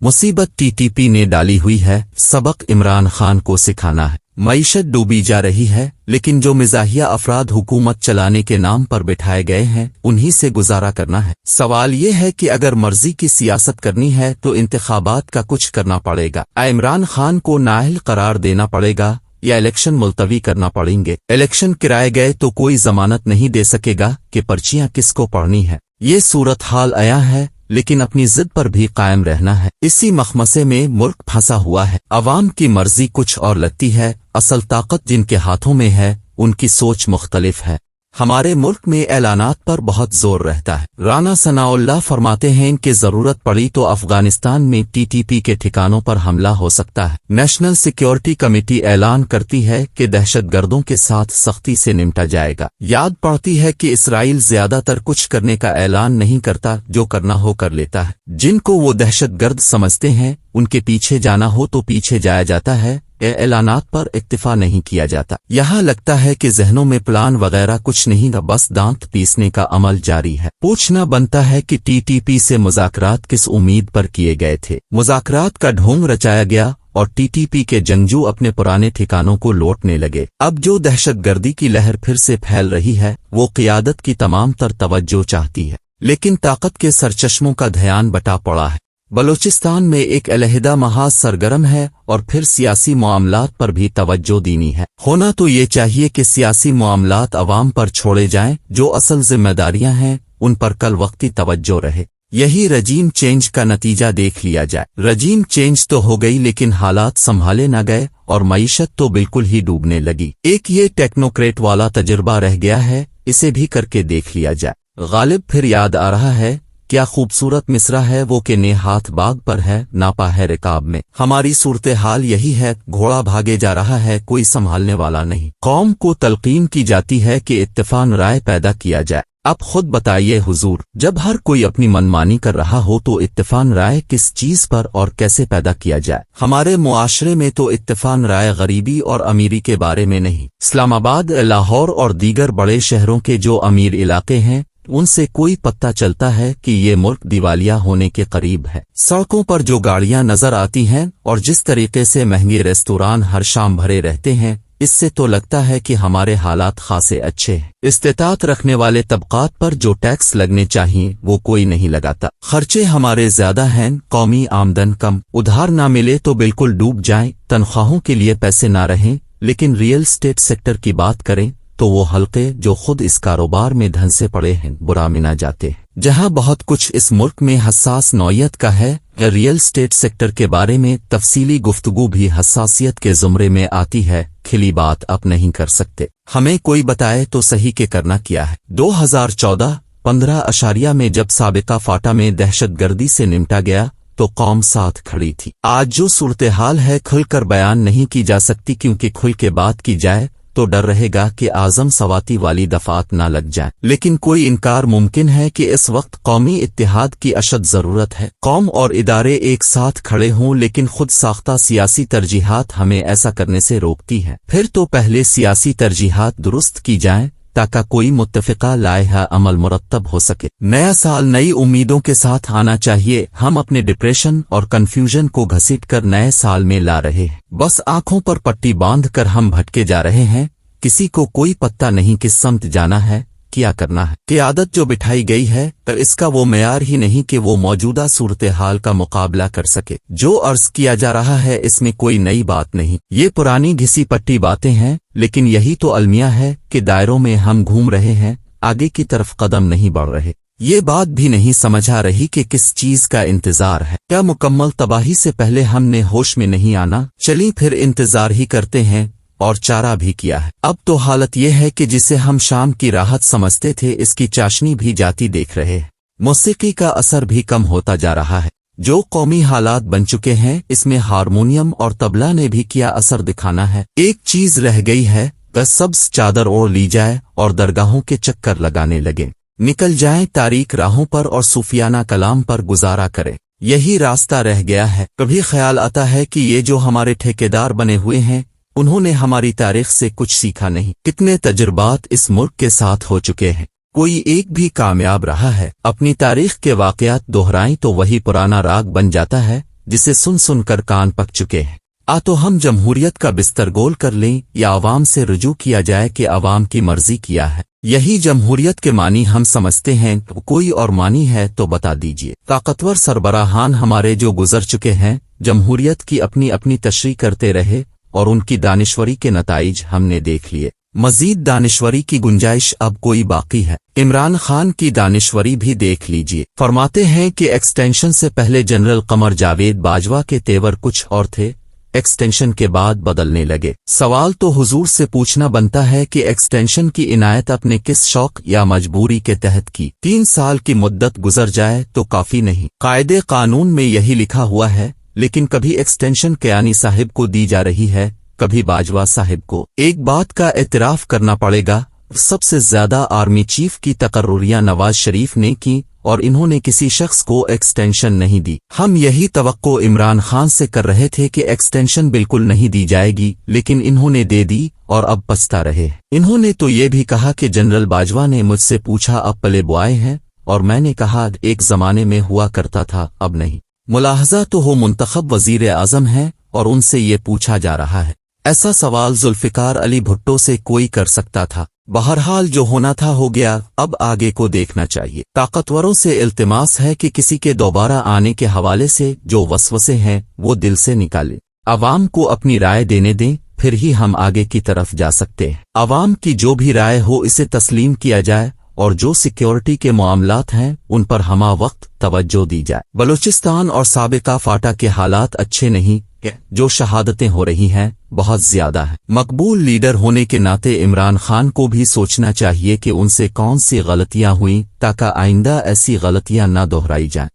मुसीबत टीटीपी ने डाली हुई है, सबक इमरान खान को सिखाना है। मईशत डूबी जा रही है, लेकिन जो मिजाहिया अफराद हुकूमत चलाने के नाम पर बिठाए गए हैं उन्हीं से गुजारा करना है। सवाल ये है कि अगर मर्जी की सियासत करनी है तो इंतखाबात का कुछ करना पड़ेगा। इमरान खान को नाअहल करार देना पड़ेगा या इलेक्शन मुलतवी करना पड़ेंगे। इलेक्शन कराए गए तो कोई जमानत नहीं दे सकेगा कि पर्चियां किसको पढ़नी है। ये सूरत हाल आया है, लेकिन अपनी जिद पर भी कायम रहना है। इसी मखमसे में मुल्क फंसा हुआ है। अवाम की मर्जी कुछ और लगती है, असल ताकत जिनके हाथों में है उनकी सोच मुख्तलिफ है। हमारे मुल्क में ऐलानात पर बहुत जोर रहता है। राना सनाउल्लाह फरमाते हैं कि जरूरत पड़ी तो अफगानिस्तान में टीटीपी के ठिकानों पर हमला हो सकता है। नेशनल सिक्योरिटी कमेटी ऐलान करती है कि दहशतगर्दों के साथ सख्ती से निपटा जाएगा। याद पड़ती है कि इसराइल ज्यादातर कुछ करने का ऐलान नहीं करता, जो करना हो कर लेता है। जिनको वो दहशतगर्द समझते हैं उनके पीछे जाना हो तो पीछे जाया जाता है, ऐलानात पर इक्तिफा नहीं किया जाता। यहाँ लगता है कि जहनों में प्लान वगैरह कुछ नहीं, बस दांत पीसने का अमल जारी है। पूछना बनता है कि टीटीपी से मुज़ाकरात किस उम्मीद पर किए गए थे। मुज़ाकरात का ढोंग रचाया गया और टीटीपी के जंगजू अपने पुराने ठिकानों को लौटने लगे। अब जो दहशतगर्दी की लहर फिर से फैल रही है वो क़ियादत की तमाम तर तवज्जो चाहती है, लेकिन ताकत के सरचश्मों का ध्यान बटा पड़ा है। बलोचिस्तान में एक अलहदा महाज सरगर्म है और फिर सियासी मामलात पर भी तवज्जो दीनी है। होना तो ये चाहिए कि सियासी मामलात अवाम पर छोड़े जाएं, जो असल जिम्मेदारियां हैं उन पर कल वक्ती तवज्जो रहे। यही रजीम चेंज का नतीजा देख लिया जाए। रजीम चेंज तो हो गई, लेकिन हालात संभाले न गए और मईशत तो बिल्कुल ही डूबने लगी। एक ये टेक्नोक्रेट वाला तजुर्बा रह गया है, इसे भी करके देख लिया जाए। गालिब फिर याद आ रहा है, क्या खूबसूरत मिसरा है वो कि ने हाथ बाग पर है, नापा है रिकाब में। हमारी सूरत हाल यही है, घोड़ा भागे जा रहा है, कोई संभालने वाला नहीं। कौम को तलकीन की जाती है कि इत्तेफाक राय पैदा किया जाए। अब खुद बताइए हुजूर, जब हर कोई अपनी मनमानी कर रहा हो तो इत्तेफाक राय किस चीज पर और कैसे पैदा किया जाए। हमारे मुआशरे में तो इत्तेफाक राय गरीबी और अमीरी के बारे में नहीं, इस्लामाबाद, लाहौर और दीगर बड़े शहरों के जो अमीर इलाके हैं उनसे कोई पता चलता है कि ये मुल्क दिवालिया होने के करीब है। सड़कों पर जो गाड़ियां नजर आती हैं और जिस तरीके से महंगे रेस्तोरां हर शाम भरे रहते हैं, इससे तो लगता है कि हमारे हालात खासे अच्छे हैं। इस्तेताअत रखने वाले तबकात पर जो टैक्स लगने चाहिए वो कोई नहीं लगाता। खर्चे हमारे ज्यादा हैं, कौमी आमदन कम, उधार ना मिले तो बिल्कुल डूब जाएं, तनख्वाहों के लिए पैसे ना रहें। लेकिन रियल एस्टेट सेक्टर की बात करें तो वो हल्के जो खुद इस कारोबार में धन से पड़े हैं बुरा मिना जाते हैं। जहां बहुत कुछ इस मुल्क में हसास नौयत का है, रियल एस्टेट सेक्टर के बारे में तफसीली गुफ्तगू भी हसासियत के जुमरे में आती है। खिली बात अब नहीं कर सकते। हमें कोई बताए तो सही के करना क्या है। 2014-15 में जब साबिका फाटा में दहशतगर्दी से निपटा गया तो कौम साथ खड़ी थी। आज जो सूरत हाल है खुलकर बयान नहीं की जा सकती, क्योंकि खुल के बात की जाए तो डर रहेगा कि आजम सवाती वाली दफात ना लग जाए। लेकिन कोई इनकार मुमकिन है कि इस वक्त कौमी इत्तेहाद की अशद जरूरत है। कौम और इदारे एक साथ खड़े हों, लेकिन खुद साख्ता सियासी तरजीहात हमें ऐसा करने से रोकती है। फिर तो पहले सियासी तरजीहात दुरुस्त की जाएं ताकि कोई मुत्तफ़िका लायहा अमल मुरत्तब हो सके। नया साल नई उम्मीदों के साथ आना चाहिए। हम अपने डिप्रेशन और कंफ्यूजन को घसीट कर नए साल में ला रहे हैं। बस आंखों पर पट्टी बांध कर हम भटके जा रहे हैं। किसी को कोई पत्ता नहीं किस समत जाना है, क्या करना है। कि आदत जो बिठाई गई है पर इसका वो मेयार ही नहीं कि वो मौजूदा सूरत हाल का मुकाबला कर सके। जो अर्ज किया जा रहा है इसमें कोई नई बात नहीं, ये पुरानी घिसी पट्टी बातें हैं। लेकिन यही तो अलमिया है कि दायरों में हम घूम रहे हैं, आगे की तरफ कदम नहीं बढ़ रहे। ये बात भी नहीं समझ आ रही कि किस चीज का इंतजार है। क्या मुकम्मल तबाही से पहले हमने होश में नहीं आना? चली फिर इंतजार ही करते हैं और चारा भी किया है। अब तो हालत यह है कि जिसे हम शाम की राहत समझते थे इसकी चाशनी भी जाती देख रहे हैं। मौसीकी का असर भी कम होता जा रहा है। जो कौमी हालात बन चुके हैं इसमें हारमोनियम और तबला ने भी क्या असर दिखाना है। एक चीज रह गई है, बस सब्ज चादर ओढ़ ली जाए और दरगाहों के चक्कर लगाने लगे, निकल जाएं तारीक राहों पर और सूफियाना कलाम पर गुजारा करें। यही रास्ता रह गया है। कभी ख्याल आता है कि ये जो हमारे ठेकेदार बने हुए हैं उन्होंने हमारी तारीख से कुछ सीखा नहीं। कितने तजुर्बात इस मुल्क के साथ हो चुके हैं, कोई एक भी कामयाब रहा है। अपनी तारीख के वाकयात दोहराएं तो वही पुराना राग बन जाता है, जिसे सुन सुनकर कान पक चुके हैं। तो हम जमहूरियत का बिस्तर गोल कर लें या आवाम से रुजू किया जाए कि आवाम की मर्जी किया है। यही जमहूरियत के मानी हम समझते हैं। कोई और मानी है तो बता दीजिए। ताकतवर सरबराहान हमारे जो गुजर चुके हैं जमहूरियत की अपनी अपनी तशरीह करते रहे और उनकी दानिश्वरी के नताइज हमने देख लिए। मजीद दानिश्वरी की गुंजाइश अब कोई बाकी है। इमरान खान की दानिश्वरी भी देख लीजिए। फरमाते हैं कि एक्सटेंशन से पहले जनरल कमर जावेद बाजवा के तेवर कुछ और थे, एक्सटेंशन के बाद बदलने लगे। सवाल तो हुजूर से पूछना बनता है कि एक्सटेंशन की इनायत अपने किस शौक या मजबूरी के तहत की। 3 साल की मुद्दत गुजर जाए तो काफी नहीं। कायदे कानून में यही लिखा हुआ है, लेकिन कभी एक्सटेंशन कियानी साहिब को दी जा रही है, कभी बाजवा साहिब को। एक बात का एतराफ करना पड़ेगा, सबसे ज्यादा आर्मी चीफ की तकर्रुरियां नवाज शरीफ ने की और इन्होंने किसी शख्स को एक्सटेंशन नहीं दी। हम यही तवक्को इमरान खान से कर रहे थे कि एक्सटेंशन बिल्कुल नहीं दी जाएगी, लेकिन इन्होंने दे दी और अब पछता रहे। इन्होंने तो ये भी कहा कि जनरल बाजवा ने मुझसे पूछा अब पले बुआए हैं, और मैंने कहा एक जमाने में हुआ करता था, अब नहीं। मुलाहजा तो हो मुंतखब वजीर आजम है और उनसे ये पूछा जा रहा है। ऐसा सवाल जुल्फिकार अली भुट्टो से कोई कर सकता था। बहरहाल जो होना था हो गया, अब आगे को देखना चाहिए। ताकतवरों से इल्तिमास है कि किसी के दोबारा आने के हवाले से जो वसवसे हैं वो दिल से निकालें। आवाम को अपनी राय देने दें, फिर ही हम आगे की तरफ जा सकते हैं। आवाम की जो भी राय हो इसे तस्लीम किया जाए और जो सिक्योरिटी के मामलात हैं उन पर हमा वक्त तवज्जो दी जाए। बलूचिस्तान और साबिका फाटा के हालात अच्छे नहीं, जो शहादतें हो रही हैं बहुत ज्यादा है। मकबूल लीडर होने के नाते इमरान खान को भी सोचना चाहिए कि उनसे कौन सी गलतियां हुई ताकि आइंदा ऐसी गलतियां न दोहराई जाएं।